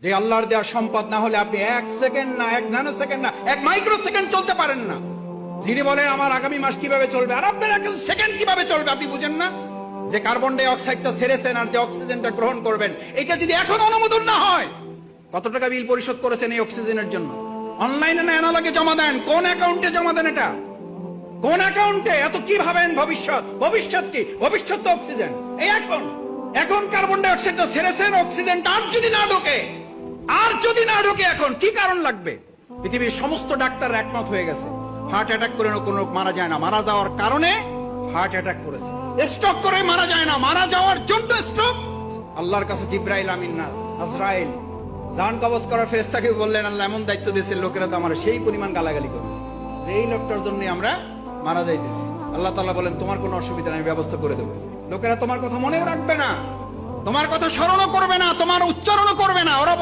যে আল্লাহর দেওয়া সম্পদ না হলে আপনি 1 সেকেন্ড না, 1 ন্যানো সেকেন্ড না, 1 মাইক্রো সেকেন্ড চলতে পারেন না। যিনি বলেন আমার আগামী মাস কিভাবে চলবে, আর আপনার 1 সেকেন্ড কিভাবে চলবে আপনি বুঝেন না? যে কার্বন ডাই অক্সাইডটা ছেড়েছেন আর যে অক্সিজেনটা গ্রহণ করবেন, এটা যদি এখন অনুমোদন না হয়, কত টাকা বিল পরিশোধ করেছেন এই অক্সিজেনের জন্য? অনলাইনে না অ্যানালগে জমা দেন? কোন অ্যাকাউন্টে জমা দেন? এটা কোন অ্যাকাউন্টে? এত কি ভাবেন ভবিষ্যৎ? ভবিষ্যৎ কি? ভবিষ্যৎ তো অক্সিজেন। এই এখন কার্বন ডাই অক্সাইডটা ছেড়েছেন, অক্সিজেনটা আর যদি না ঢোকে, এখন কি কারণ লাগবে? পৃথিবীর সমস্ত ডাক্তার একমত হয়ে গেছে, হার্ট অ্যাটাক করে কোনো লোক মারা যায় না, মারা যাওয়ার কারণে হার্ট অ্যাটাক করেছে। স্ট্রোক করে মারা যায় না, মারা যাওয়ার জন্য স্ট্রোক। আল্লাহর কাছে জিব্রাইল আমিন না, আজরাইল জান কবজ করার ফেরেশতাকে বললেন, আল্লাহ এমন দায়িত্ব দিয়েছে, লোকেরা তো আমার সেই পরিমাণ গালাগালি করবে যে এই লোকটার জন্য আমরা মারা যাইতেছি। আল্লাহ তাআলা বলেন, তোমার কোনো অসুবিধা নেই, ব্যবস্থা করে দেবো। লোকেরা তোমার কথা মনেও রাখবে না, তোমার কথা স্মরণও করবে না, তোমার উচ্চারণও করবে না। ওরা